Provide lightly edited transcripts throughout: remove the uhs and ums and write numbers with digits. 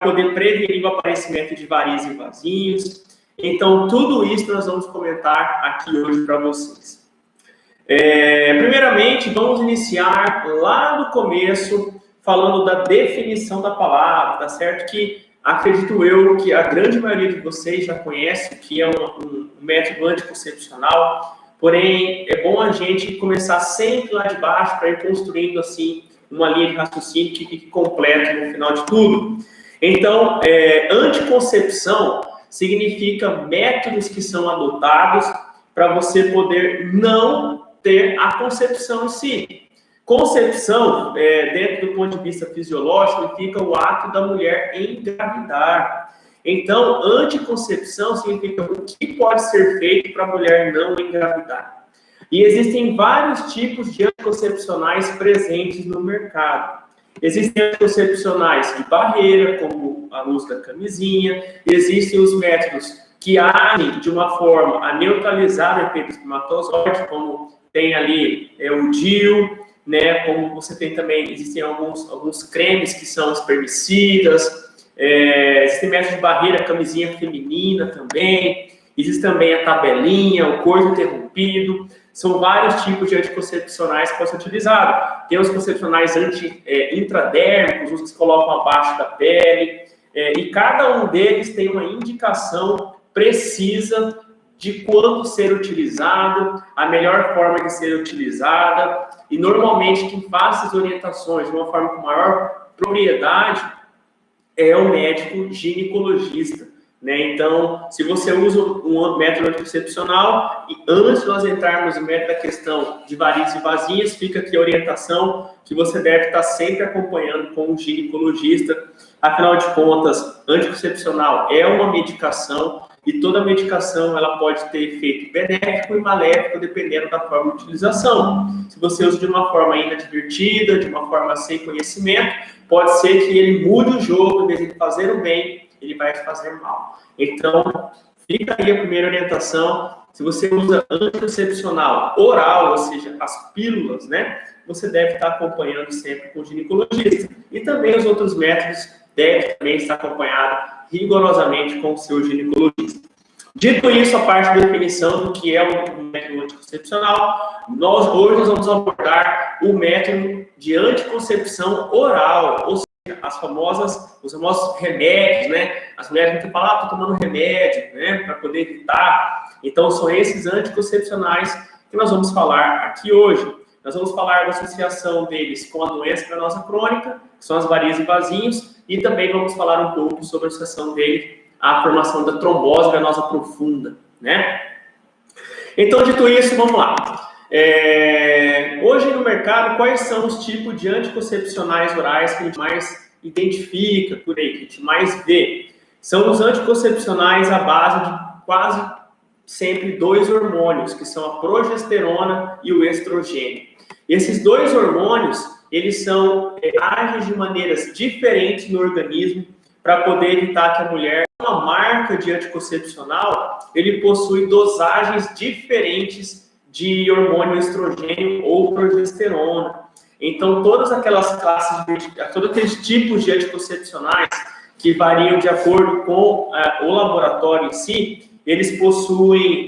poder prevenir o aparecimento de varizes e vasinhos. Então, tudo isso nós vamos comentar aqui hoje para vocês. Primeiramente, vamos iniciar lá no começo, falando da definição da palavra, tá certo? Que acredito eu que a grande maioria de vocês já conhece o que é um método anticoncepcional, porém, é bom a gente começar sempre lá de baixo para ir construindo, assim, uma linha de raciocínio que fique completa no final de tudo. Então, anticoncepção significa métodos que são adotados para você poder não ter a concepção em si. Concepção, dentro do ponto de vista fisiológico, significa o ato da mulher engravidar. Então, anticoncepção significa o que pode ser feito para a mulher não engravidar. E existem vários tipos de anticoncepcionais presentes no mercado. Existem anticoncepcionais de barreira, como a uso da camisinha. Existem os métodos que agem de uma forma a neutralizar o efeito espermatozoide, como tem ali o DIU, né? Como você tem também, existem alguns cremes que são espermicidas. Existem métodos de barreira, camisinha feminina também. Existe também a tabelinha, o coito interrompido. São vários tipos de anticoncepcionais que podem ser utilizados. Tem os concepcionais intradérmicos, os que se colocam abaixo da pele. E cada um deles tem uma indicação precisa de quando ser utilizado, a melhor forma de ser utilizada. E, normalmente, quem faz essas orientações de uma forma com maior propriedade é o médico ginecologista. Né? Então, se você usa um método anticoncepcional, e antes de nós entrarmos no método da questão de varizes e vasinhas, fica aqui a orientação que você deve estar sempre acompanhando com um ginecologista. Afinal de contas, anticoncepcional é uma medicação e toda medicação ela pode ter efeito benéfico e maléfico dependendo da forma de utilização. Se você usa de uma forma inadvertida, de uma forma sem conhecimento, pode ser que ele mude o jogo, em vez de fazer o bem, ele vai te fazer mal. Então, fica aí a primeira orientação. Se você usa anticoncepcional oral, ou seja, as pílulas, né? Você deve estar acompanhando sempre com o ginecologista. E também os outros métodos devem também estar acompanhados rigorosamente com o seu ginecologista. Dito isso, a parte da definição do que é um método anticoncepcional, hoje nós vamos abordar o método de anticoncepção oral, ou seja, os famosos remédios, né? As mulheres vão falar, estou tomando remédio, né? Para poder evitar. Então, são esses anticoncepcionais que nós vamos falar aqui hoje. Nós vamos falar da associação deles com a doença venosa crônica, que são as varizes e vasinhos, e também vamos falar um pouco sobre a associação dele à formação da trombose venosa profunda, né? Então, dito isso, vamos lá. Hoje no mercado, quais são os tipos de anticoncepcionais orais que a gente mais identifica por aí, que a gente mais vê? São os anticoncepcionais à base de quase sempre dois hormônios, que são a progesterona e o estrogênio. Esses dois hormônios, eles agem de maneiras diferentes no organismo para poder evitar que a mulher, uma marca de anticoncepcional, ele possui dosagens diferentes de hormônio estrogênio ou progesterona. Então, todas aquelas classes, todos aqueles tipos de anticoncepcionais que variam de acordo com o laboratório em si, eles possuem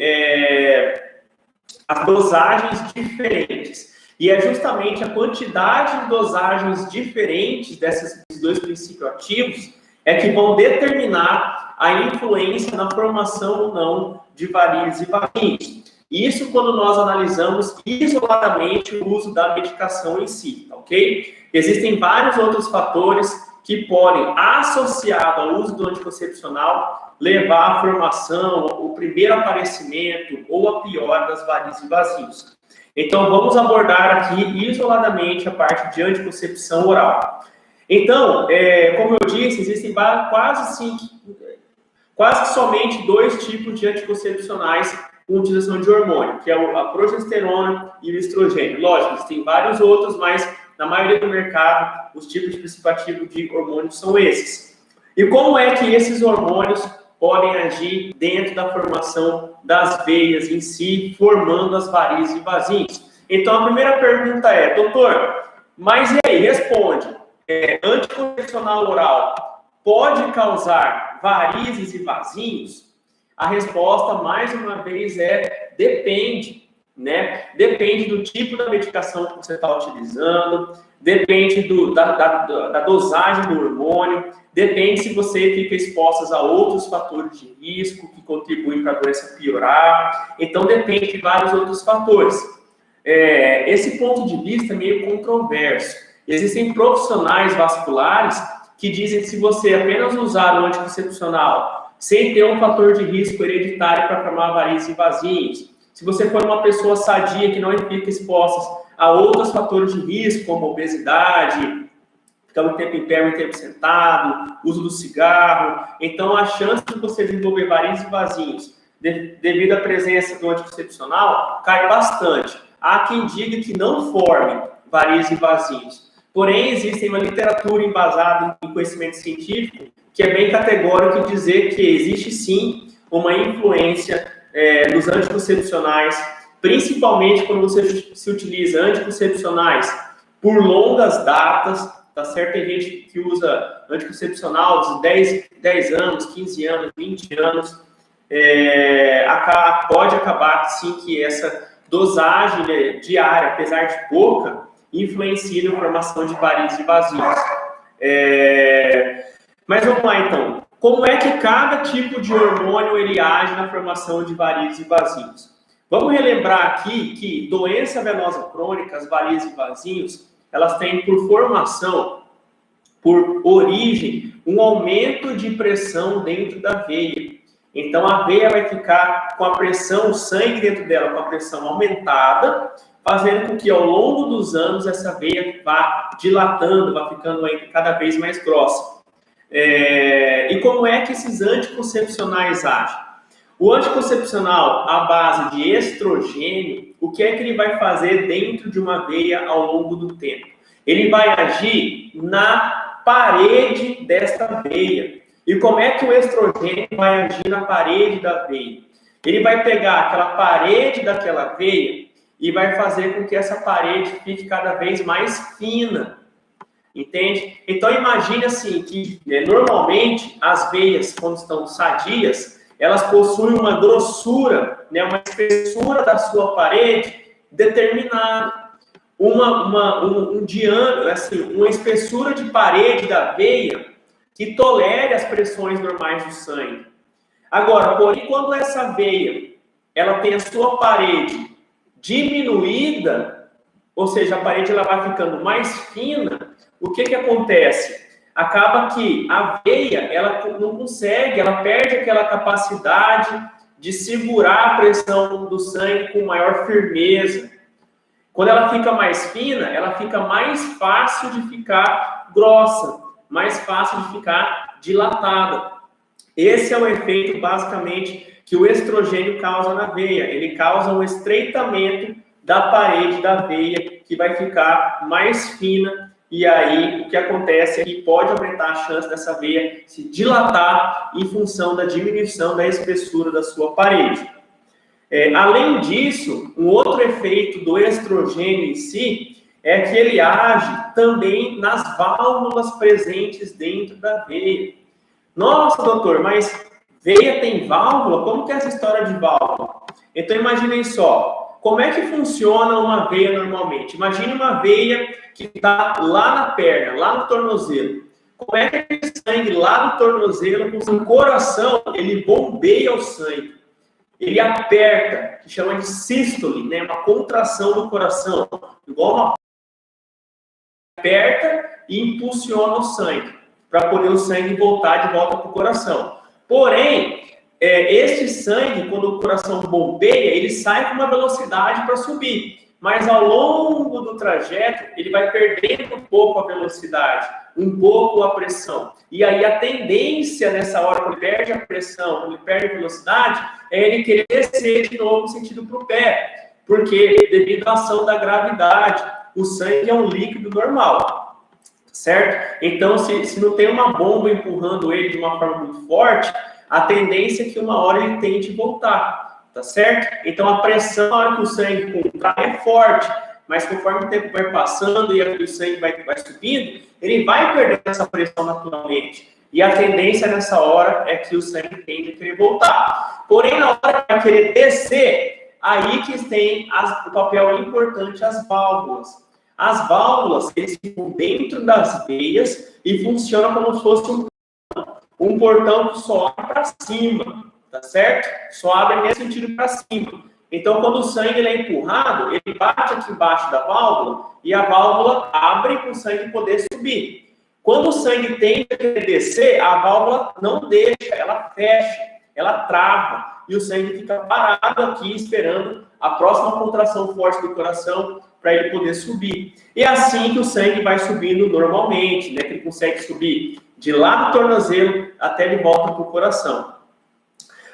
as dosagens diferentes. E é justamente a quantidade de dosagens diferentes desses dois princípios ativos que vão determinar a influência na formação ou não de varizes e vasinhos. Isso quando nós analisamos isoladamente o uso da medicação em si, ok? Existem vários outros fatores que podem, associado ao uso do anticoncepcional, levar à formação, o primeiro aparecimento ou a piora das varizes e vasinhos. Então, vamos abordar aqui isoladamente a parte de anticoncepção oral. Então, como eu disse, existem quase que somente dois tipos de anticoncepcionais com utilização de hormônio, que é a progesterona e o estrogênio. Lógico, existem vários outros, mas na maioria do mercado, os tipos de princípio ativo de hormônio são esses. E como é que esses hormônios podem agir dentro da formação das veias em si, formando as varizes e vasinhos? Então, a primeira pergunta doutor, mas e aí? Responde. Anticoncepcional oral pode causar varizes e vasinhos? A resposta, mais uma vez, é depende, né? Depende do tipo da medicação que você está utilizando, depende da dosagem do hormônio, depende se você fica exposto a outros fatores de risco que contribuem para a doença piorar. Então, depende de vários outros fatores. Esse ponto de vista é meio controverso. Existem profissionais vasculares que dizem que se você apenas usar o anticoncepcional sem ter um fator de risco hereditário para formar varizes e vasinhos, se você for uma pessoa sadia que não fica exposta a outros fatores de risco, como obesidade, ficar muito tempo em pé, muito tempo sentado, uso do cigarro, então a chance de você desenvolver varizes e vasinhos devido à presença do anticoncepcional cai bastante. Há quem diga que não forme varizes e vasinhos. Porém, existe uma literatura embasada em conhecimento científico que é bem categórico em dizer que existe sim uma influência dos anticoncepcionais, principalmente quando você se utiliza anticoncepcionais por longas datas, tá certo? Tem gente que usa anticoncepcional de 10 anos, 15 anos, 20 anos, pode acabar sim que essa dosagem, né, diária, apesar de pouca, influencia na formação de varizes e vasinhos. Mas vamos lá então. Como é que cada tipo de hormônio ele age na formação de varizes e vasinhos? Vamos relembrar aqui que doença venosa crônica, as varizes e vasinhos, elas têm por formação, por origem, um aumento de pressão dentro da veia. Então a veia vai ficar com a pressão, o sangue dentro dela com a pressão aumentada, fazendo com que ao longo dos anos essa veia vá dilatando, vá ficando cada vez mais grossa. E como é que esses anticoncepcionais agem? O anticoncepcional à base de estrogênio, o que é que ele vai fazer dentro de uma veia ao longo do tempo? Ele vai agir na parede desta veia. E como é que o estrogênio vai agir na parede da veia? Ele vai pegar aquela parede daquela veia e vai fazer com que essa parede fique cada vez mais fina. Entende? Então imagine assim que normalmente as veias, quando estão sadias, elas possuem uma grossura, né, uma espessura da sua parede determinada, um diâmetro, assim, uma espessura de parede da veia que tolere as pressões normais do sangue. Agora, porém, quando essa veia ela tem a sua parede diminuída, ou seja, a parede ela vai ficando mais fina, o que acontece? Acaba que a veia, ela não consegue, ela perde aquela capacidade de segurar a pressão do sangue com maior firmeza. Quando ela fica mais fina, ela fica mais fácil de ficar grossa, mais fácil de ficar dilatada. Esse é o efeito, basicamente, que o estrogênio causa na veia. Ele causa um estreitamento da parede da veia, que vai ficar mais fina, e aí o que acontece é que pode aumentar a chance dessa veia se dilatar em função da diminuição da espessura da sua parede. Além disso, um outro efeito do estrogênio em si é que ele age também nas válvulas presentes dentro da veia. Nossa, doutor, mas veia tem válvula? Como que é essa história de válvula? Então imaginem só, como é que funciona uma veia normalmente? Imagine uma veia que está lá na perna, lá no tornozelo. Como é que o sangue lá no tornozelo, com o coração, ele bombeia o sangue? Ele aperta, que chama de sístole, né? Uma contração do coração. Igual uma aperta e impulsiona o sangue, para poder o sangue voltar de volta para o coração. Porém, este sangue, quando o coração bombeia, ele sai com uma velocidade para subir. Mas ao longo do trajeto, ele vai perdendo um pouco a velocidade, um pouco a pressão. E aí a tendência nessa hora, quando ele perde a pressão, quando ele perde a velocidade, é ele querer descer de novo no sentido para o pé. Porque devido à ação da gravidade, o sangue é um líquido normal. Certo? Então, se não tem uma bomba empurrando ele de uma forma muito forte, a tendência é que uma hora ele tente voltar. Tá certo? Então a pressão na hora que o sangue contrai é forte, mas conforme o tempo vai passando e o sangue vai subindo, ele vai perdendo essa pressão naturalmente. E a tendência nessa hora é que o sangue tende a querer voltar. Porém, na hora que vai querer descer, aí que tem o papel importante as válvulas. As válvulas, eles ficam dentro das veias e funcionam como se fosse um portão que só abre para cima, tá certo? Só abre nesse sentido para cima. Então, quando o sangue é empurrado, ele bate aqui embaixo da válvula e a válvula abre para o sangue poder subir. Quando o sangue tende a querer descer, a válvula não deixa, ela fecha, ela trava e o sangue fica parado aqui esperando a próxima contração forte do coração para ele poder subir. E é assim que o sangue vai subindo normalmente, né? Que ele consegue subir de lá do tornozelo até de volta para o coração.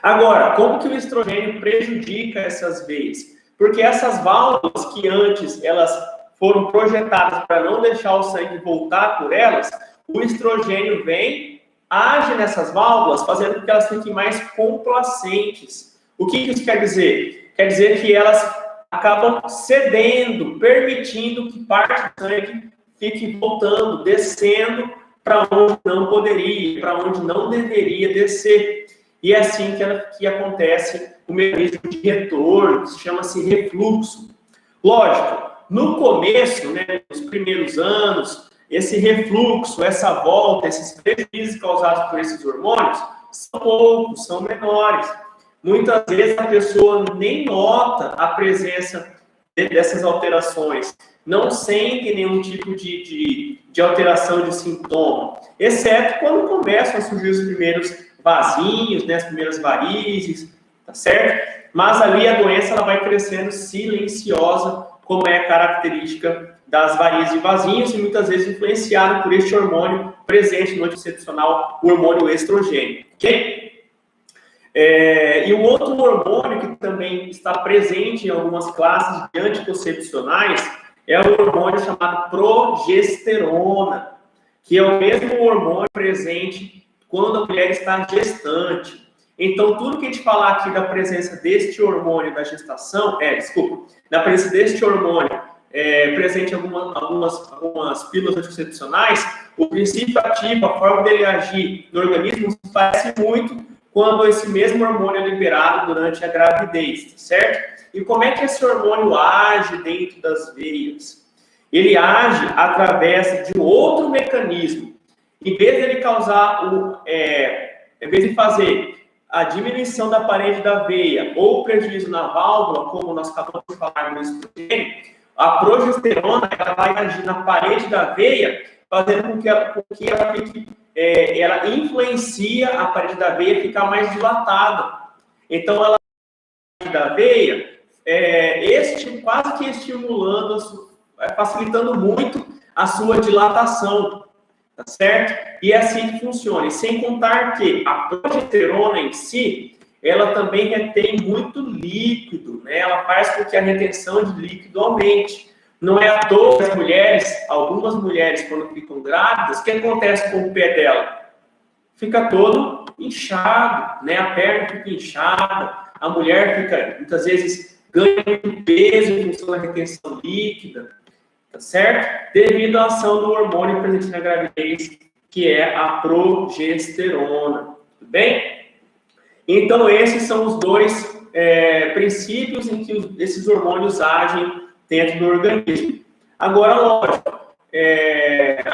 Agora, como que o estrogênio prejudica essas veias? Porque essas válvulas que antes elas foram projetadas para não deixar o sangue voltar por elas, o estrogênio vem, age nessas válvulas, fazendo com que elas fiquem mais complacentes. O que isso quer dizer? Quer dizer que elas acabam cedendo, permitindo que parte do sangue fique voltando, descendo para onde não poderia, para onde não deveria descer. E é assim que acontece o mecanismo de retorno, que chama-se refluxo. Lógico, no começo, né, nos primeiros anos, esse refluxo, essa volta, esses prejuízos causados por esses hormônios são poucos, são menores. Muitas vezes a pessoa nem nota a presença dessas alterações, não sente nenhum tipo de alteração de sintoma, exceto quando começam a surgir os primeiros vasinhos, né, as primeiras varizes, tá certo? Mas ali a doença ela vai crescendo silenciosa, como é a característica das varizes e vasinhos, e muitas vezes influenciado por este hormônio presente no anticoncepcional, o hormônio estrogênio, ok? E o outro hormônio que também está presente em algumas classes de anticoncepcionais é o hormônio chamado progesterona, que é o mesmo hormônio presente quando a mulher está gestante. Então, tudo que a gente falar aqui da presença deste hormônio da gestação, da presença deste hormônio presente em algumas pílulas anticoncepcionais, o princípio ativo, a forma dele agir no organismo, se parece muito quando esse mesmo hormônio é liberado durante a gravidez, certo? E como é que esse hormônio age dentro das veias? Ele age através de outro mecanismo. Em vez de ele causar, em vez de fazer a diminuição da parede da veia ou prejuízo na válvula, como nós acabamos de falar no estrogênio, a progesterona ela vai agir na parede da veia, fazendo com que ela fique, ela influencia a parede da veia ficar mais dilatada. Então, ela da veia, quase que estimulando, facilitando muito a sua dilatação. Tá certo? E é assim que funciona. E sem contar que a progesterona em si, ela também retém muito líquido, né? Ela faz com que a retenção de líquido aumente. Não é à toa que algumas mulheres, quando ficam grávidas, o que acontece com o pé dela? Fica todo inchado, né? A perna fica inchada, a mulher fica, muitas vezes, ganha muito peso em função da retenção líquida. Tá certo? Devido à ação do hormônio presente na gravidez, que é a progesterona. Tudo bem? Então, esses são os dois princípios em que esses hormônios agem dentro do organismo. Agora, lógico,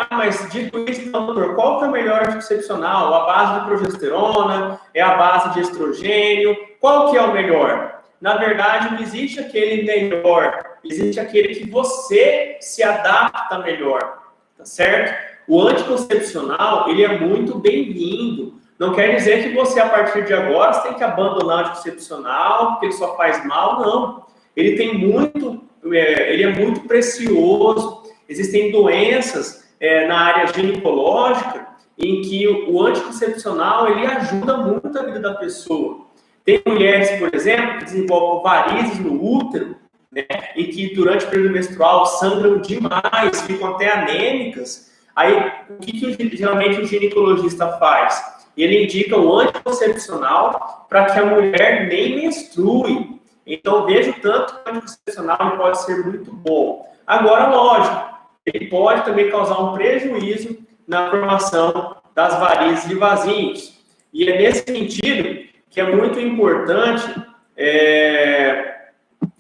mas dito isso, então, doutor, qual que é o melhor anticoncepcional? A base de progesterona? É a base de estrogênio? Qual que é o melhor? Na verdade, não existe aquele melhor, existe aquele que você se adapta melhor, tá certo? O anticoncepcional, ele é muito bem-vindo. Não quer dizer que você, a partir de agora, você tem que abandonar o anticoncepcional, porque ele só faz mal, não. Ele é muito precioso. Existem doenças na área ginecológica em que o anticoncepcional, ele ajuda muito a vida da pessoa. Tem mulheres, por exemplo, que desenvolvem varizes no útero, né, e que durante o período menstrual sangram demais, ficam até anêmicas. Aí, o que geralmente o ginecologista faz? Ele indica o anticoncepcional para que a mulher nem menstrue. Então, vejo tanto que o anticoncepcional pode ser muito bom. Agora, lógico, ele pode também causar um prejuízo na formação das varizes e vasinhos. E é nesse sentido que é muito importante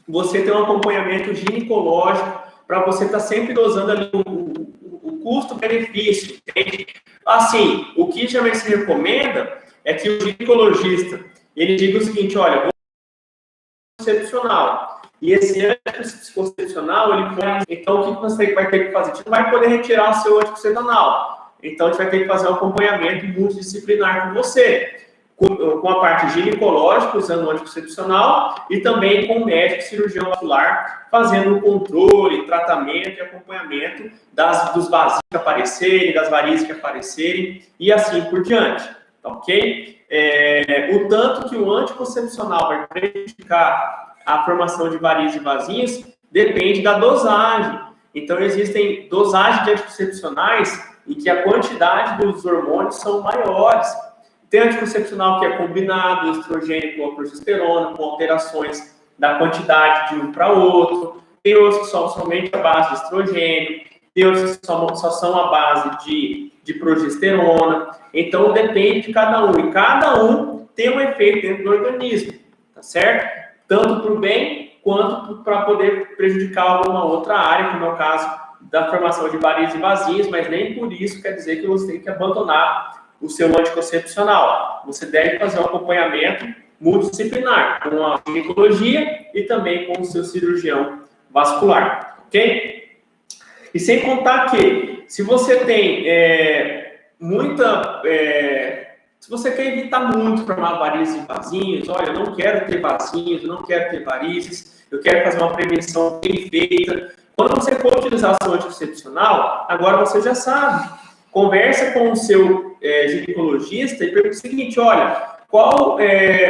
você ter um acompanhamento ginecológico para você estar sempre dosando ali o custo-benefício, entende? Assim, o que geralmente se recomenda é que o ginecologista, ele diga o seguinte, olha, anticoncepcional. E esse anticoncepcional, ele pode... Então, o que você vai ter que fazer? Você não vai poder retirar o seu anticoncepcional. Então, a gente vai ter que fazer um acompanhamento multidisciplinar com você. Com a parte ginecológica, usando o anticoncepcional, e também com o médico cirurgião vascular, fazendo o controle, tratamento e acompanhamento dos vazios que aparecerem, das varizes que aparecerem, e assim por diante. Ok? O tanto que o anticoncepcional vai prejudicar a formação de varizes e vasinhos depende da dosagem. Então, existem dosagens de anticoncepcionais em que a quantidade dos hormônios são maiores. Tem anticoncepcional que é combinado, estrogênio com a progesterona, com alterações da quantidade de um para outro. Tem outros que são somente a base de estrogênio. Tem outros que só são a base de progesterona. Então, depende de cada um. E cada um tem um efeito dentro do organismo, tá certo? Tanto para o bem, quanto para poder prejudicar alguma outra área, como é o caso da formação de varizes e vasinhos, mas nem por isso quer dizer que você tem que abandonar o seu anticoncepcional. Você deve fazer um acompanhamento multidisciplinar, com a ginecologia e também com o seu cirurgião vascular, ok? E sem contar que, se você tem se você quer evitar muito formar varizes e vasinhos, olha, eu não quero ter vasinhos, eu não quero ter varizes, eu quero fazer uma prevenção bem feita. Quando você for utilizar o seu anticoncepcional, agora você já sabe. Conversa com o seu ginecologista e pergunta o seguinte, olha, qual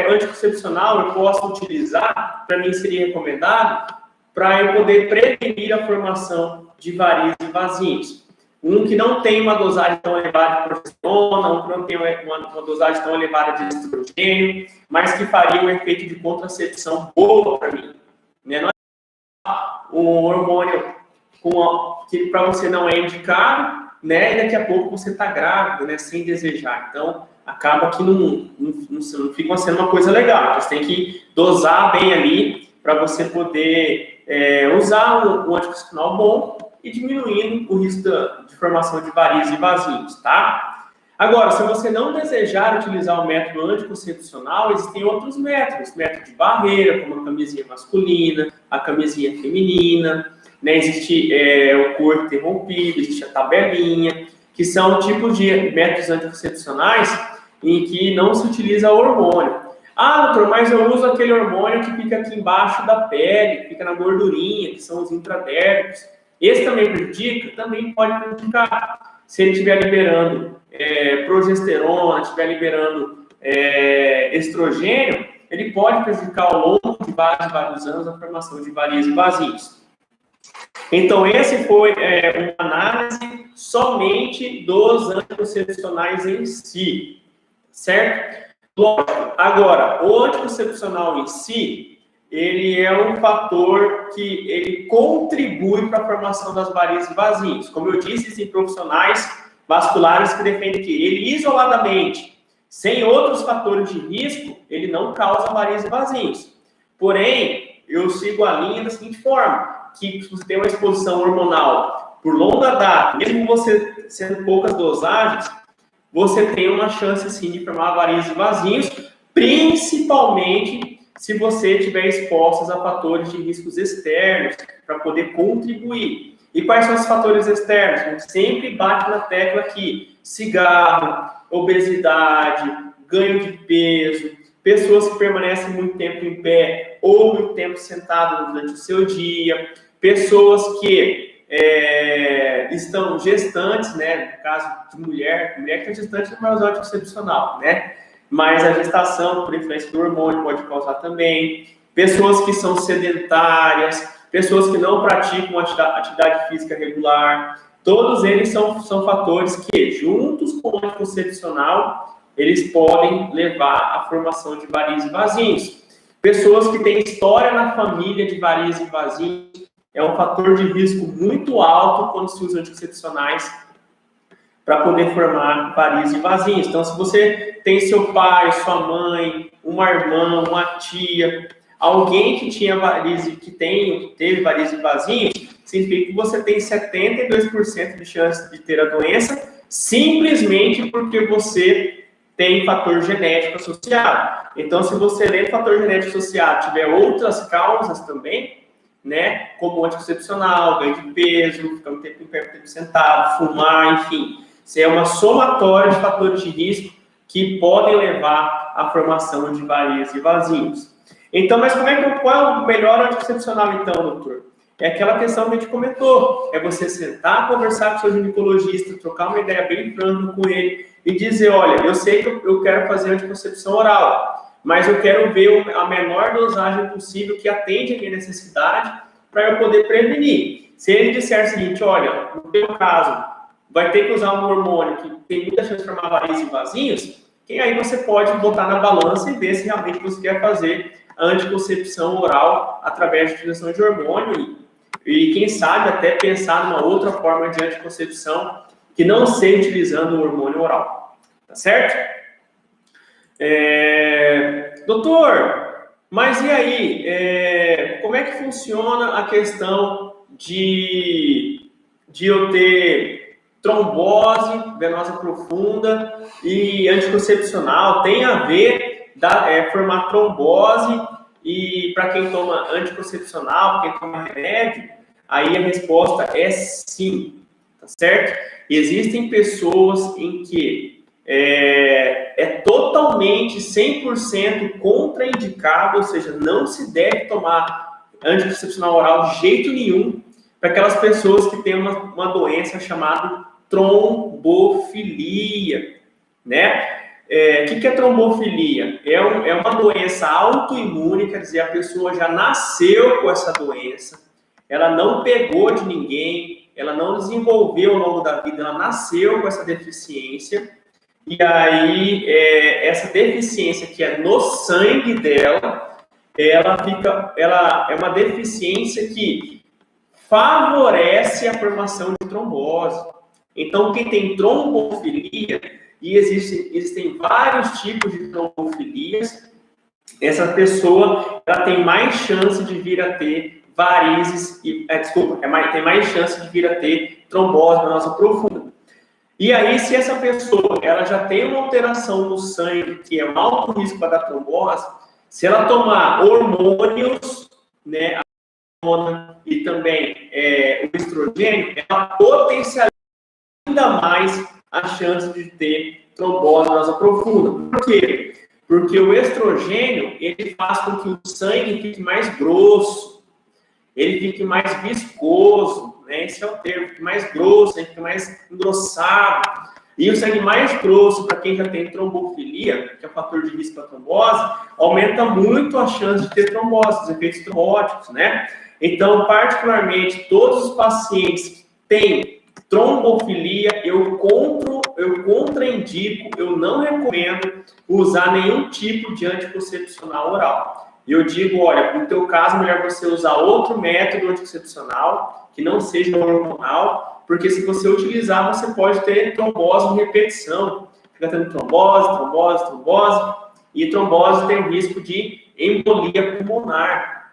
anticoncepcional eu posso utilizar, para mim seria recomendado, para eu poder prevenir a formação de varizes e vasinhos. Um que não tem uma dosagem tão elevada de progesterona, um que não tem uma dosagem tão elevada de estrogênio, mas que faria um efeito de contracepção boa para mim. Né? Não é um hormônio que para você não é indicado, né? E daqui a pouco você está grávida, né? Sem desejar. Então, acaba que não fica sendo uma coisa legal. Você tem que dosar bem ali para você poder usar um anticoncepcional bom e diminuindo o risco de formação de varizes e vasinhos, tá? Agora, se você não desejar utilizar o método anticoncepcional, existem outros métodos. Método de barreira, como a camisinha masculina, a camisinha feminina, né? Existe o corpo interrompido, existe a tabelinha, que são tipos de métodos anticoncepcionais em que não se utiliza hormônio. Ah, doutor, mas eu uso aquele hormônio que fica aqui embaixo da pele, fica na gordurinha, que são os intradérmicos. Esse também prejudica? Também pode prejudicar. Se ele estiver liberando progesterona, estiver liberando estrogênio, ele pode prejudicar ao longo de vários anos a formação de varizes e vasinhos. Então, esse foi uma análise somente dos anticoncepcionais em si, certo? Agora, o anticoncepcional em si, ele é um fator que ele contribui para a formação das varizes e vasinhos. Como eu disse, existem profissionais vasculares que defendem que ele isoladamente, sem outros fatores de risco, ele não causa varizes e vasinhos. Porém, eu sigo a linha da seguinte forma, que se você tem uma exposição hormonal por longa data, mesmo você sendo poucas dosagens, você tem uma chance, sim, de formar varizes e vasinhos, principalmente se você estiver exposto a fatores de riscos externos para poder contribuir. E quais são os fatores externos? A gente sempre bate na tecla aqui: cigarro, obesidade, ganho de peso, pessoas que permanecem muito tempo em pé ou muito tempo sentado durante o seu dia, pessoas que estão gestantes, né? No caso de mulher que está gestante não vai usar anticoncepcional, né? Mas a gestação, por influência do hormônio, pode causar também. Pessoas que são sedentárias, pessoas que não praticam atividade física regular, todos eles são fatores que, juntos com o anticoncepcional, eles podem levar à formação de varizes e vasinhos. Pessoas que têm história na família de varizes e vasinhos, é um fator de risco muito alto quando se usa anticoncepcionais para poder formar varizes e vasinhos. Então, se você tem seu pai, sua mãe, uma irmã, uma tia, alguém que tinha varize, que teve varizes e vasinhos, significa que você tem 72% de chance de ter a doença, simplesmente porque você tem fator genético associado. Então, se você, além do fator genético associado, tiver outras causas também, né, como anticoncepcional, ganho de peso, ficar um tempo em pé, tempo sentado, fumar, enfim, isso é uma somatória de fatores de risco que podem levar à formação de varizes e vasinhos. Então, mas qual é o melhor anticoncepcional, então, doutor? É aquela questão que a gente comentou, é você sentar, conversar com o seu ginecologista, trocar uma ideia bem franca com ele e dizer, olha, eu sei que eu quero fazer anticoncepção oral, mas eu quero ver a menor dosagem possível que atende a minha necessidade para eu poder prevenir. Se ele disser o seguinte, olha, no teu caso, vai ter que usar um hormônio que tem muita chance de formar varizes e vasinhos, que aí você pode botar na balança e ver se realmente você quer fazer a anticoncepção oral através de utilização de hormônio e quem sabe até pensar numa outra forma de anticoncepção que não seja utilizando o hormônio oral. Tá certo? Doutor, mas e aí? Como é que funciona a questão de eu ter trombose venosa profunda e anticoncepcional? Tem a ver formar trombose e para quem toma anticoncepcional, quem toma remédio? Aí a resposta é sim, tá certo? Existem pessoas em que é totalmente 100% contraindicado, ou seja, não se deve tomar anticoncepcional oral de jeito nenhum para aquelas pessoas que têm uma doença chamada trombofilia, né? O que é trombofilia? É uma doença autoimune, quer dizer, a pessoa já nasceu com essa doença, ela não pegou de ninguém, ela não desenvolveu ao longo da vida, ela nasceu com essa deficiência, e aí essa deficiência que é no sangue dela, ela é uma deficiência que favorece a formação de trombose. Então, quem tem trombofilia, e existem vários tipos de trombofilias, essa pessoa ela tem mais chance de vir a ter varizes, tem mais chance de vir a ter trombose venosa profunda. E aí, se essa pessoa ela já tem uma alteração no sangue, que é um alto risco para dar trombose, se ela tomar hormônios, né, a hormona e também o estrogênio, ela potencializa ainda mais a chance de ter trombose venosa profunda. Por quê? Porque o estrogênio, ele faz com que o sangue fique mais grosso, ele fique mais viscoso, né? Esse é o termo, fique mais grosso, ele fique mais engrossado. E o sangue mais grosso, para quem já tem trombofilia, que é o fator de risco para trombose, aumenta muito a chance de ter trombose, os efeitos trombóticos, né? Então, particularmente, todos os pacientes que têm trombofilia, eu contraindico, eu não recomendo usar nenhum tipo de anticoncepcional oral. E eu digo, olha, no teu caso, é melhor você usar outro método anticoncepcional, que não seja hormonal, porque se você utilizar, você pode ter trombose em repetição. Fica tendo trombose, e trombose tem o risco de embolia pulmonar.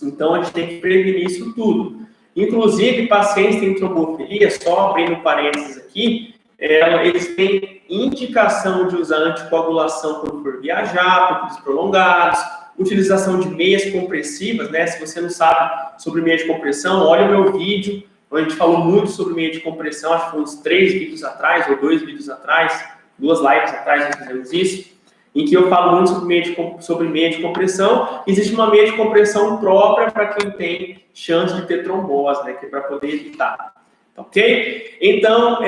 Então, a gente tem que prevenir isso tudo. Inclusive, pacientes que têm trombofilia, só abrindo parênteses aqui, eles têm indicação de usar anticoagulação quando for viajar, por períodos prolongados, utilização de meias compressivas, né? Se você não sabe sobre meia de compressão, olha o meu vídeo, onde a gente falou muito sobre meia de compressão, acho que foi uns 3 vídeos atrás, ou 2 vídeos atrás, 2 lives atrás nós fizemos isso, em que eu falo muito sobre meia de compressão. Existe uma meia de compressão própria para quem tem chance de ter trombose, né? Que é para poder evitar. Ok? Então,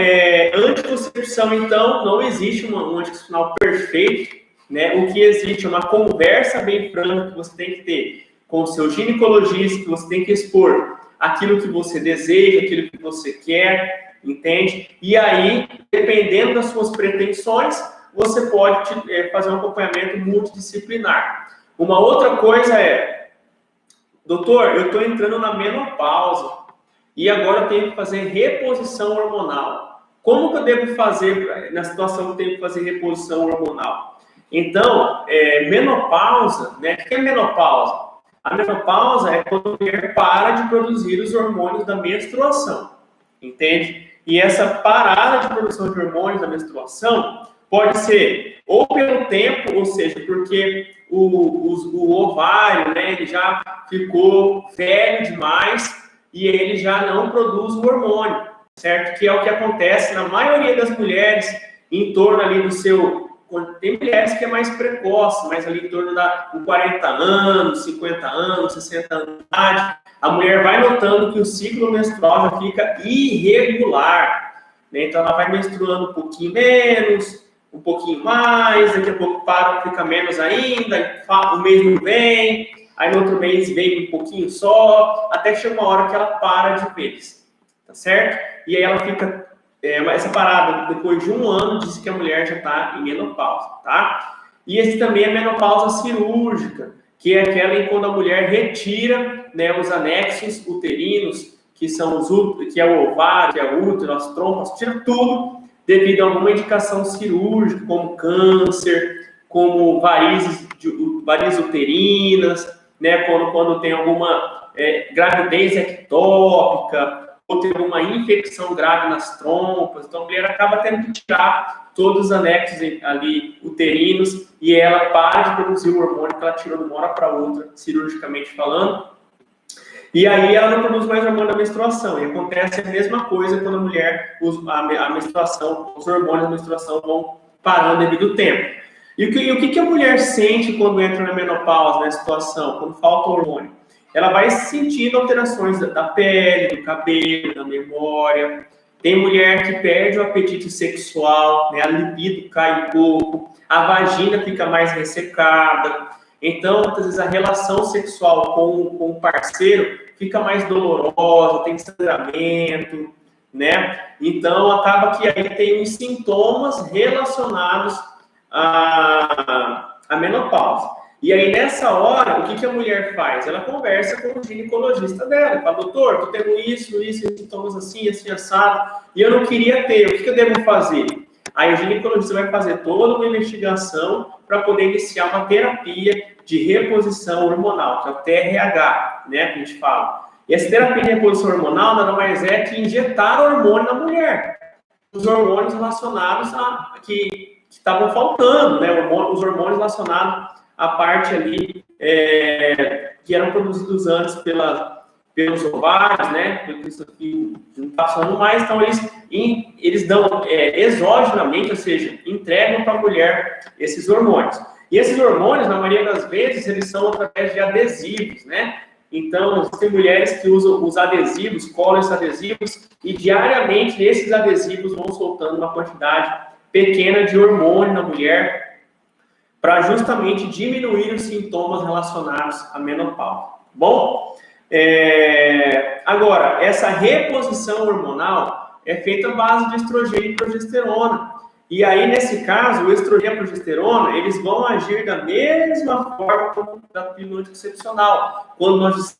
anticoncepção, então, não existe um anticoncepcional perfeito, né? O que existe é uma conversa bem franca que você tem que ter com o seu ginecologista, que você tem que expor aquilo que você deseja, aquilo que você quer, entende? E aí, dependendo das suas pretensões, você pode fazer um acompanhamento multidisciplinar. Uma outra coisa doutor, eu estou entrando na menopausa e agora eu tenho que fazer reposição hormonal. como que eu devo fazer na situação que eu tenho que fazer reposição hormonal? Então, menopausa, né? O que é menopausa? A menopausa é quando a mulher para de produzir os hormônios da menstruação, entende? E essa parada de produção de hormônios da menstruação pode ser ou pelo tempo, ou seja, porque o ovário, né, ele já ficou velho demais e ele já não produz o hormônio, certo? Que é o que acontece na maioria das mulheres em torno ali do seu... Tem mulheres que é mais precoce, mas ali em torno de 40 anos, 50 anos, 60 anos de idade, a mulher vai notando que o ciclo menstrual já fica irregular, né? Então ela vai menstruando um pouquinho menos, um pouquinho mais, daqui a pouco para, fica menos ainda, um mês não vem, aí no outro mês vem um pouquinho só, até que chega uma hora que ela para de vez, tá certo? E aí ela fica, essa parada, depois de um ano, diz que a mulher já está em menopausa, tá? E esse também é menopausa cirúrgica, que é aquela em quando a mulher retira, né, os anexos uterinos, que são que é o ovário, que é o útero, as trompas, tira tudo devido a alguma indicação cirúrgica, como câncer, como varizes uterinas, né, quando tem alguma gravidez ectópica, ou tem alguma infecção grave nas trompas, então a mulher acaba tendo que tirar todos os anexos ali uterinos e ela para de produzir o hormônio que ela tirou de uma hora para outra, cirurgicamente falando, e aí ela não produz mais hormônio da menstruação. E acontece a mesma coisa quando a mulher, a menstruação, os hormônios da menstruação vão parando devido ao tempo. E o que a mulher sente quando entra na menopausa, na situação, quando falta hormônio? Ela vai sentindo alterações da pele, do cabelo, da memória. Tem mulher que perde o apetite sexual, né? A libido cai um pouco, a vagina fica mais ressecada. Então, às vezes, a relação sexual com o parceiro fica mais dolorosa, tem sangramento, né? Então, acaba que aí tem os sintomas relacionados à menopausa. E aí, nessa hora, o que a mulher faz? Ela conversa com o ginecologista dela. Fala, doutor, tô tendo isso, sintomas assim, assim, assado, e eu não queria ter, o que eu devo fazer? Aí o ginecologista vai fazer toda uma investigação para poder iniciar uma terapia de reposição hormonal, que é o TRH, né, que a gente fala. E essa terapia de reposição hormonal nada mais é que injetar hormônio na mulher. Os hormônios relacionados que estavam faltando, né, os hormônios relacionados à parte ali que eram produzidos antes pelos ovários, né? Isso aqui não está falando mais, então eles dão exogenamente, ou seja, entregam para a mulher esses hormônios. E esses hormônios, na maioria das vezes, eles são através de adesivos, né? Então, tem mulheres que usam os adesivos, colam esses adesivos, e diariamente esses adesivos vão soltando uma quantidade pequena de hormônio na mulher, para justamente diminuir os sintomas relacionados à menopausa. Bom, agora, essa reposição hormonal é feita à base de estrogênio e progesterona. E aí, nesse caso, o estrogênio e a progesterona, eles vão agir da mesma forma como da pílula anticoncepcional, quando nós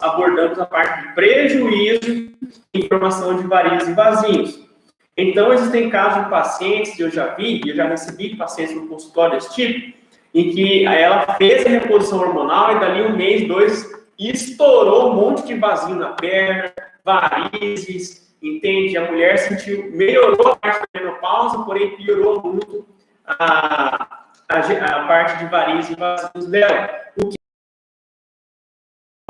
abordamos a parte de prejuízo e formação de varizes e vasinhos. Então, existem casos de pacientes que eu já recebi pacientes no consultório desse tipo, em que ela fez a reposição hormonal e dali um mês, 2, estourou um monte de vasinho na perna, varizes, entende? A mulher melhorou a parte da menopausa, porém piorou muito a parte de varizes e vasinhos dela. O que de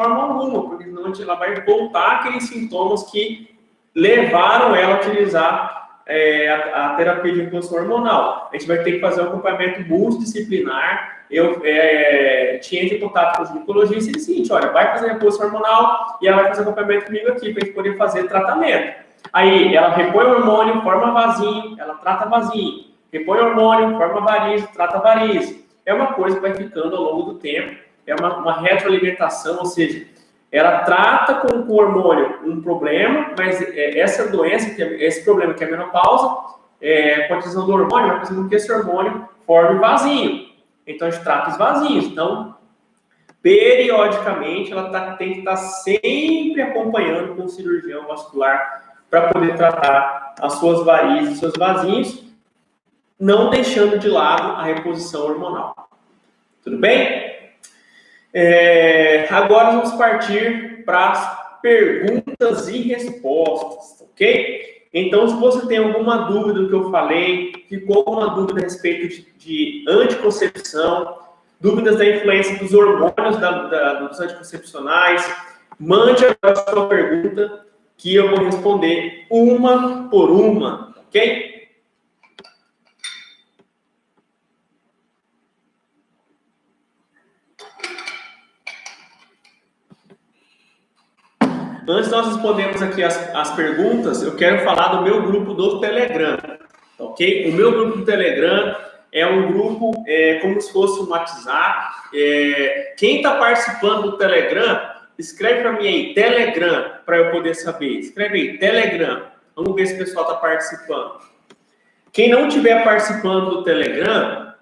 forma alguma, porque senão ela vai voltar aqueles sintomas que levaram ela a utilizar a terapia de reposição hormonal. A gente vai ter que fazer um acompanhamento multidisciplinar. Eu tinha entre contato com o ginecologista e disse o seguinte, olha, vai fazer reposição hormonal e ela vai fazer acompanhamento comigo aqui para a gente poder fazer tratamento. Aí ela repõe o hormônio, forma vasinho, ela trata vasinho. Repõe o hormônio, forma variz, trata variz. É uma coisa que vai ficando ao longo do tempo, é uma retroalimentação, ou seja, ela trata com o hormônio um problema, mas essa doença, esse problema que é a menopausa, com a utilização do hormônio, vai fazer com que esse hormônio forme vasinho. Então, a gente trata os vasinhos. Então, periodicamente, ela tem que estar sempre acompanhando com o cirurgião vascular para poder tratar as suas varizes, seus vasinhos, não deixando de lado a reposição hormonal. Tudo bem? Agora vamos partir para as perguntas e respostas, ok? Então, se você tem alguma dúvida do que eu falei, ficou alguma dúvida a respeito de anticoncepção, dúvidas da influência dos hormônios dos anticoncepcionais, mande agora a sua pergunta que eu vou responder uma por uma, ok? Antes de nós respondermos aqui as perguntas, eu quero falar do meu grupo do Telegram, ok? O meu grupo do Telegram é um grupo como se fosse um WhatsApp. Quem está participando do Telegram, escreve para mim aí, Telegram, para eu poder saber. Escreve aí, Telegram. Vamos ver se o pessoal está participando. Quem não estiver participando do Telegram,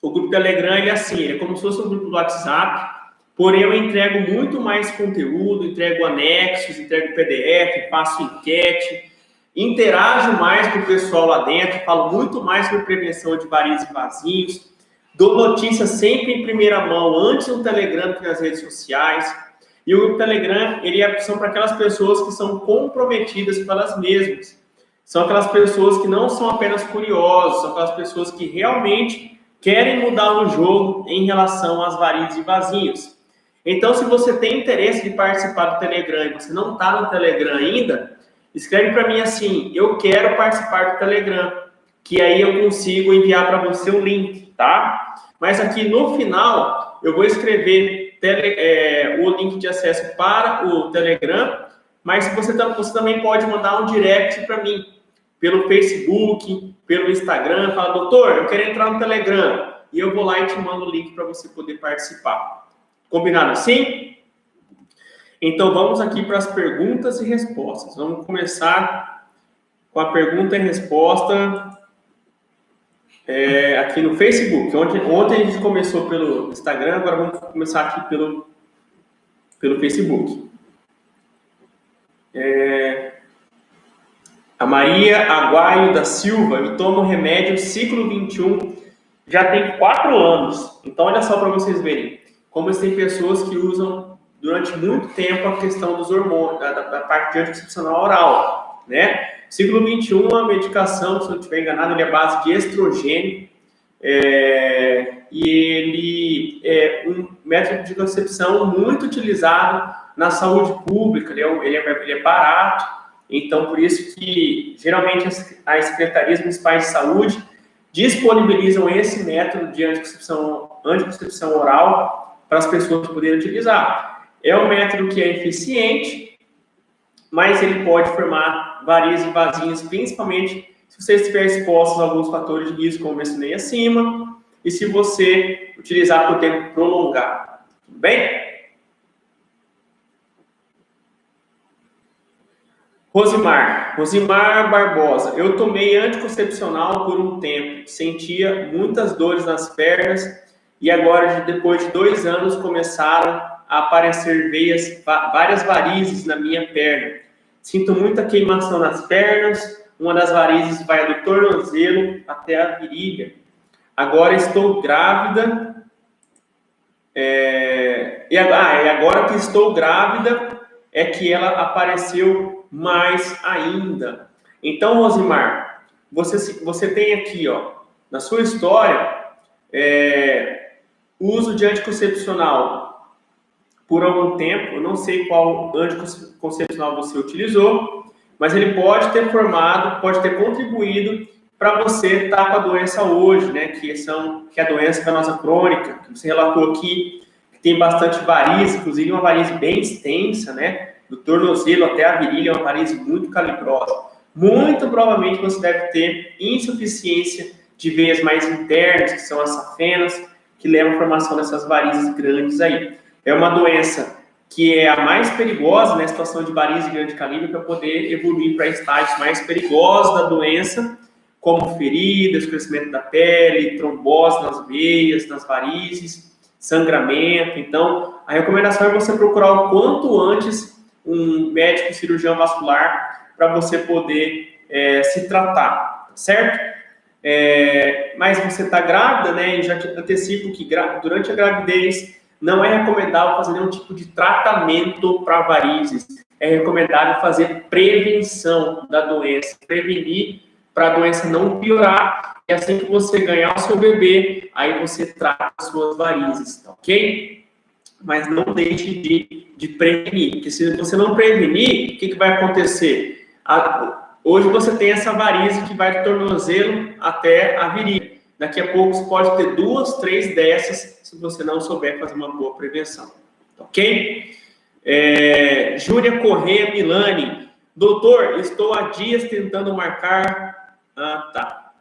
o grupo Telegram ele é assim, ele é como se fosse um grupo do WhatsApp, porém eu entrego muito mais conteúdo, entrego anexos, entrego PDF, faço enquete, interajo mais com o pessoal lá dentro, falo muito mais sobre prevenção de varizes e vasinhos, dou notícias sempre em primeira mão, antes no Telegram que nas redes sociais. E o grupo Telegram, são para aquelas pessoas que são comprometidas com elas mesmas. São aquelas pessoas que não são apenas curiosas, são aquelas pessoas que realmente querem mudar o jogo em relação às varizes e vasinhos. Então, se você tem interesse de participar do Telegram e você não está no Telegram ainda, escreve para mim assim, eu quero participar do Telegram, que aí eu consigo enviar para você o link, tá? Mas aqui no final, eu vou escrever o link de acesso para o Telegram, mas você também pode mandar um direct para mim, pelo Facebook, pelo Instagram, fala, doutor, eu quero entrar no Telegram, e eu vou lá e te mando o link para você poder participar. Combinado assim? Então, vamos aqui para as perguntas e respostas. Vamos começar com a pergunta e resposta aqui no Facebook. Ontem a gente começou pelo Instagram, agora vamos começar aqui pelo Facebook. A Maria Aguaio da Silva, eu tomo remédio ciclo 21, já tem 4 anos. Então, olha só para vocês verem. Como existem pessoas que usam durante muito tempo a questão dos hormônios, da parte de anticoncepcional oral, né? Ciclo 21 é uma medicação, se eu não estiver enganado, ele é base de estrogênio, e ele é um método de concepção muito utilizado na saúde pública, ele é barato, então por isso que geralmente as secretarias municipais de saúde disponibilizam esse método de anticoncepção oral para as pessoas poderem utilizar. É um método que é eficiente, mas ele pode formar varizes e vasinhos, principalmente se você estiver exposto a alguns fatores de risco, como mencionei acima, e se você utilizar por tempo prolongado. Tudo bem? Rosimar Barbosa. Eu tomei anticoncepcional por um tempo, sentia muitas dores nas pernas, e agora, depois de 2 anos, começaram a aparecer várias varizes na minha perna. Sinto muita queimação nas pernas, uma das varizes vai do tornozelo até a virilha. Agora estou grávida. E agora que estou grávida, é que ela apareceu mais ainda. Então, Rosimar, você tem aqui, ó, na sua história, uso de anticoncepcional por algum tempo, eu não sei qual anticoncepcional você utilizou, mas ele pode ter contribuído para você estar com a doença hoje, né? Que é a doença venosa crônica, que você relatou aqui, que tem bastante varize, inclusive uma varize bem extensa, né? Do tornozelo até a virilha, é uma varize muito calibrosa. Muito provavelmente você deve ter insuficiência de veias mais internas, que são as safenas, que levam à formação dessas varizes grandes aí. É uma doença que é a mais perigosa, né, situação de varize de grande calibre, para poder evoluir para estágios mais perigosos da doença, como feridas, crescimento da pele, trombose nas veias, nas varizes, sangramento. Então, a recomendação é você procurar o quanto antes um médico cirurgião vascular para você poder se tratar, certo? Mas você está grávida, né? E já te antecipo que durante a gravidez não é recomendável fazer nenhum tipo de tratamento para varizes. É recomendável fazer prevenção da doença, prevenir para a doença não piorar. E assim que você ganhar o seu bebê, aí você trata as suas varizes, tá ok? Mas não deixe de prevenir, porque se você não prevenir, o que vai acontecer? Hoje você tem essa varize que vai do tornozelo até a virilha. Daqui a pouco você pode ter 2, 3 dessas, se você não souber fazer uma boa prevenção. Ok? Júlia Corrêa Milani. Doutor, estou há dias tentando marcar... tá.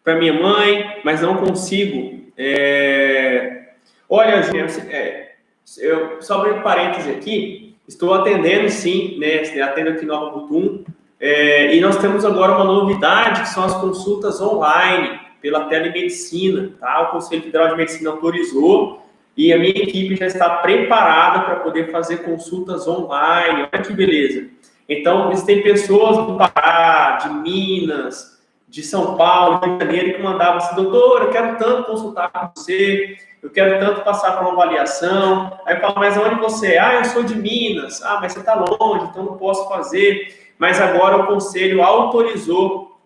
Para minha mãe, mas não consigo. Olha, Júlia, eu só abrir um parêntese aqui. Estou atendendo, sim, né? Atendo aqui em Nova Mutum. E nós temos agora uma novidade, que são as consultas online, pela telemedicina, tá? O Conselho Federal de Medicina autorizou e a minha equipe já está preparada para poder fazer consultas online. Olha que beleza. Então, existem pessoas do Pará, de Minas, de São Paulo, Rio de Janeiro, que mandavam assim: doutor, eu quero tanto consultar com você, eu quero tanto passar por uma avaliação. Aí eu falo: mas onde você é? Eu sou de Minas. Mas você está longe, então não posso fazer. Mas agora o Conselho autorizou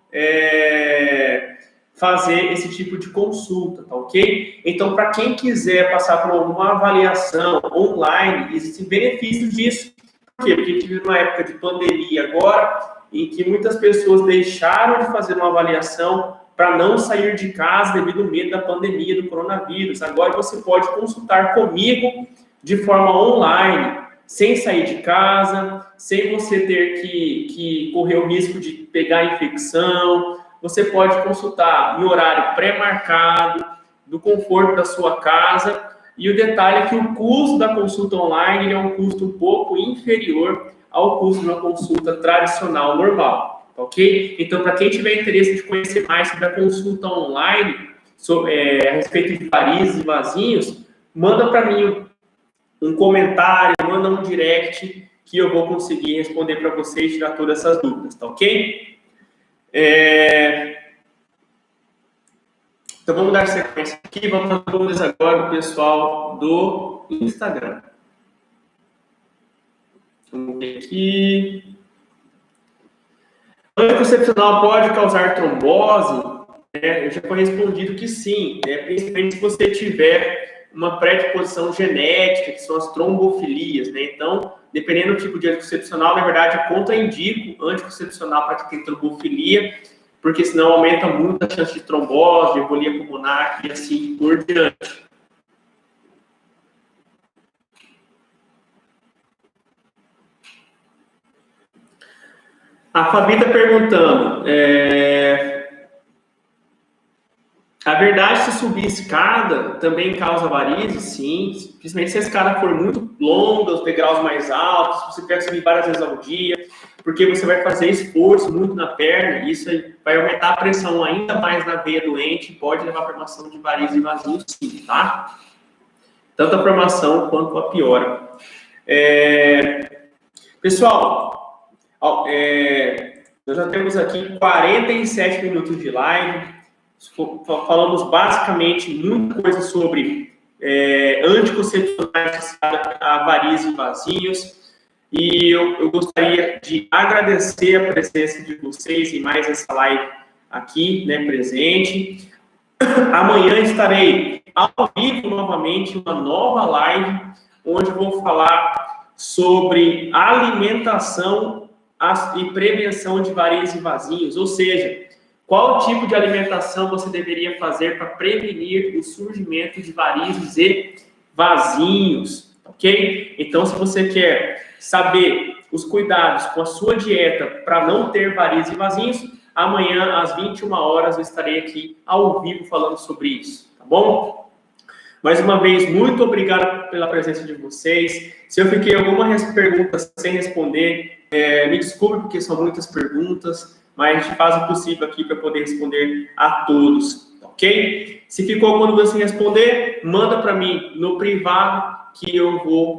fazer esse tipo de consulta, tá ok? Então, para quem quiser passar por uma avaliação online, existem benefícios disso. Por quê? Porque a gente vive numa época de pandemia agora, em que muitas pessoas deixaram de fazer uma avaliação para não sair de casa devido ao medo da pandemia do coronavírus. Agora você pode consultar comigo de forma online, sem sair de casa, sem você ter que correr o risco de pegar infecção. Você pode consultar em horário pré-marcado, do conforto da sua casa. E o detalhe é que o custo da consulta online é um custo um pouco inferior ao custo de uma consulta tradicional normal, ok? Então, para quem tiver interesse de conhecer mais sobre a consulta online, a respeito de varizes e vasinhos, manda para mim um comentário, manda um direct, que eu vou conseguir responder para vocês e tirar todas essas dúvidas, tá ok? Então, vamos dar sequência aqui. Vamos dar dúvidas agora do pessoal do Instagram. Vamos ver aqui. Anticoncepcional pode causar trombose? Eu já foi respondido que sim, principalmente se você tiver uma predisposição genética, que são as trombofilias, né? Então, dependendo do tipo de anticoncepcional, na verdade, eu contraindico anticoncepcional para quem tem trombofilia, porque senão aumenta muito a chance de trombose, de embolia pulmonar e assim por diante. A Fabi está perguntando, a verdade, se subir escada também causa varizes? Sim, principalmente se a escada for muito longa, os degraus mais altos, você quer subir várias vezes ao dia, porque você vai fazer esforço muito na perna, e isso vai aumentar a pressão ainda mais na veia doente, pode levar à formação de varizes e vasinhos, sim, tá? Tanto a formação quanto a piora. Pessoal, nós já temos aqui 47 minutos de live. Falamos basicamente muita coisa sobre anticoncepcionais associados a varizes e vasinhos. E eu gostaria de agradecer a presença de vocês em mais essa live aqui, né, presente. Amanhã estarei ao vivo novamente, uma nova live, onde eu vou falar sobre alimentação e prevenção de varizes e vasinhos, ou seja, qual tipo de alimentação você deveria fazer para prevenir o surgimento de varizes e vasinhos, ok? Então, se você quer saber os cuidados com a sua dieta para não ter varizes e vasinhos, amanhã, às 21 horas, eu estarei aqui ao vivo falando sobre isso, tá bom? Mais uma vez, muito obrigado pela presença de vocês. Se eu fiquei alguma pergunta sem responder, me desculpe, porque são muitas perguntas, mas a gente faz o possível aqui para poder responder a todos, ok? Se ficou alguma dúvida sem responder, manda para mim no privado, que eu vou